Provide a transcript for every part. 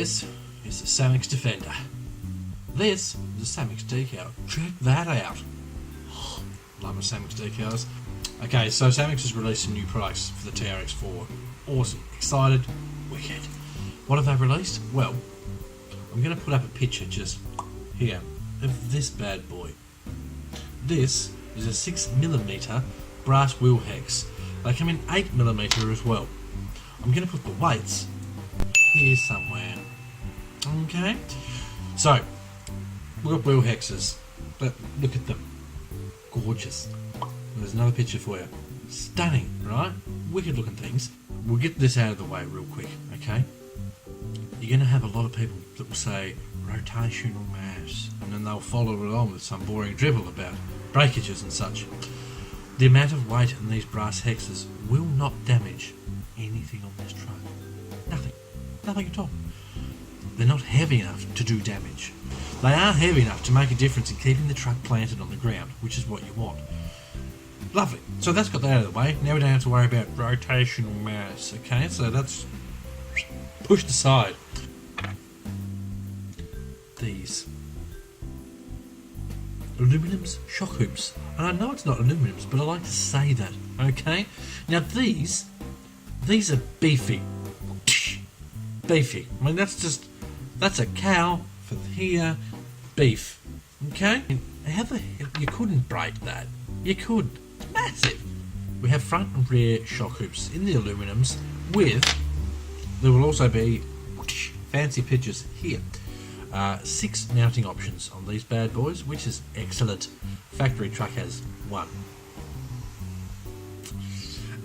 This is the Samix Defender. This is a Samix decal. Check that out. Love my Samix decals. Okay, so Samix has released some new products for the Trx-4. Awesome. Excited. Wicked. What have they released? Well, I'm going to put up a picture just here of this bad boy. This is a 6mm brass wheel hex. They come in 8mm as well. I'm going to put the weights here somewhere. Okay, so we've got wheel hexes, but look at them. Gorgeous. There's another picture for you. Stunning, right? Wicked looking things. We'll get this out of the way real quick, okay? You're going to have a lot of people that will say rotational mass, and then they'll follow it on with some boring dribble about breakages and such. The amount of weight in these brass hexes will not damage anything on this truck. Nothing. Nothing at all. They're not heavy enough to do damage. They are heavy enough to make a difference in keeping the truck planted on the ground, which is what you want. Lovely. So that's got that out of the way. Now we don't have to worry about rotational mass. Okay, so that's pushed aside. These aluminum's shock hoops. And I know it's not aluminum's, but I like to say that. Okay? Now these are beefy. Beefy. I mean, that's a cow for here, beef. Okay? How the hell, you couldn't break that. You could. It's massive. We have front and rear shock hoops in the aluminums there will also be fancy pictures here. 6 mounting options on these bad boys, which is excellent. Factory truck has 1.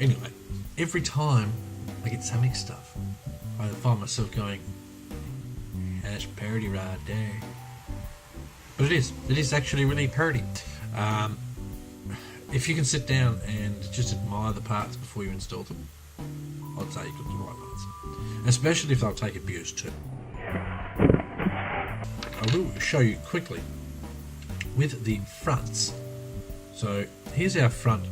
Anyway, every time I get Samix stuff, I find myself going, that's parody right there. But it is actually really parody. If you can sit down and just admire the parts before you install them, I'd say you got the right ones. Especially if they'll take abuse too. I will show you quickly with the fronts. So here's our front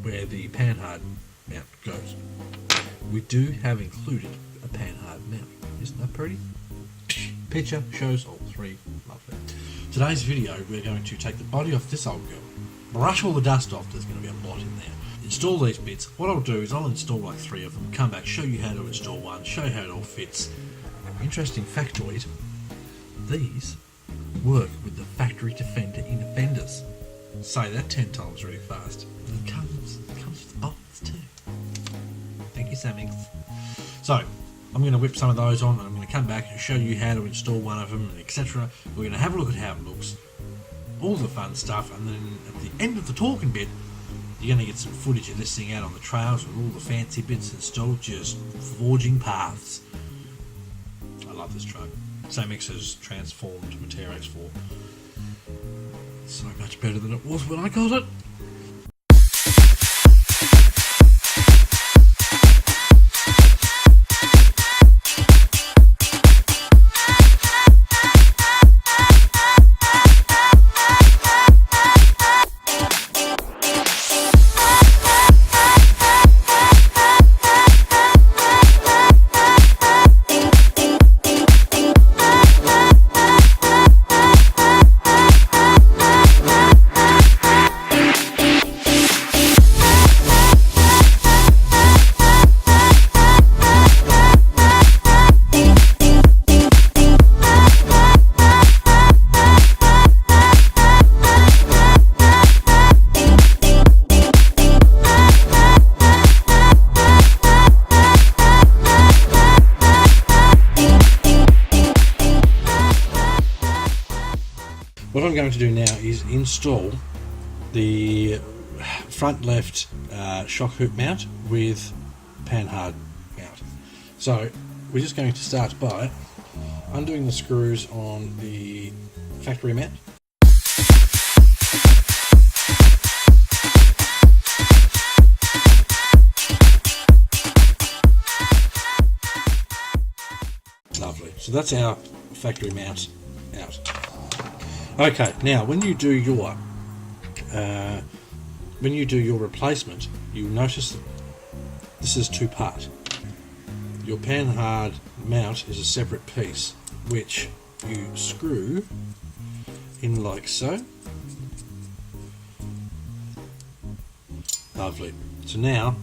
where the panhard mount goes. We do have included a panhard mount. Isn't that pretty? Picture shows all 3. Lovely. Today's video, we're going to take the body off this old girl, brush all the dust off. There's going to be a lot in there. Install these bits. What I'll do is I'll install like 3 of them, come back, show you how to install one, show you how it all fits. Interesting factoid, these work with the factory Defender inner fenders. Say that 10 times really fast. And it comes with bolts too. Thank you, Samix. So, I'm going to whip some of those on and I'm going to come back and show you how to install one of them, etc. We're going to have a look at how it looks, all the fun stuff, and then at the end of the talking bit, you're going to get some footage of this thing out on the trails with all the fancy bits installed, just forging paths. I love this truck. Samix has transformed my Trx-4 so much better than it was when I got it. What I'm going to do now is install the front left shock hoop mount with panhard mount. So we're just going to start by undoing the screws on the factory mount. Lovely. So that's our factory mount out. Okay, now when you do your replacement, you'll notice that this is 2-part. your panhard mount is a separate piece, which you screw in like so. Lovely. So now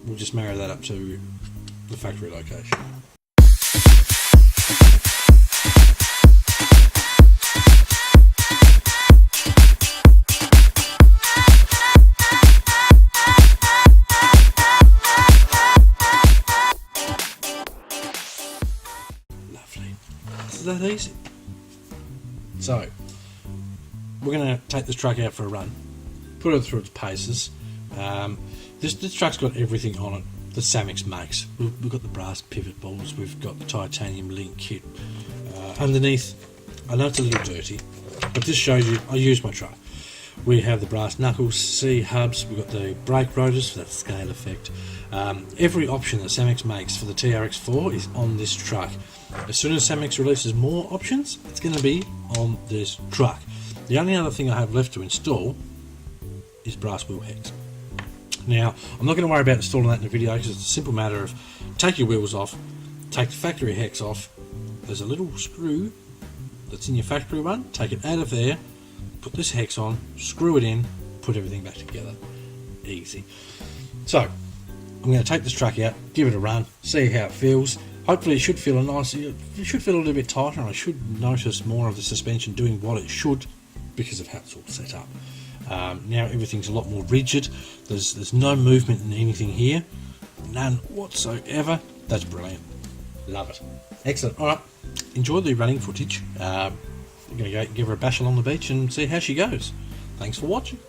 we'll just marry that up to the factory location. Lovely. Is that easy? So we're going to take this truck out for a run, put it through its paces. This truck's got everything on it that Samix makes. We've got the brass pivot balls, we've got the titanium link kit. Underneath, I know it's a little dirty, but this shows you I use my truck. We have the brass knuckles, C hubs, we've got the brake rotors for that scale effect. Every option that Samix makes for the TRX-4 is on this truck. As soon as Samix releases more options, it's going to be on this truck. The only other thing I have left to install is brass wheel heads. Now, I'm not going to worry about installing that in the video because it's a simple matter of take your wheels off, take the factory hex off. There's a little screw that's in your factory one, take it out of there, put this hex on, screw it in, put everything back together. Easy. So, I'm going to take this truck out, give it a run, see how it feels. Hopefully it should feel it should feel a little bit tighter, and I should notice more of the suspension doing what it should because of how it's all set up. Now everything's a lot more rigid. There's no movement in anything here, none whatsoever. That's brilliant. Love it. Excellent. All right, enjoy the running footage. I'm going to go give her a bash along the beach and see how she goes. Thanks for watching.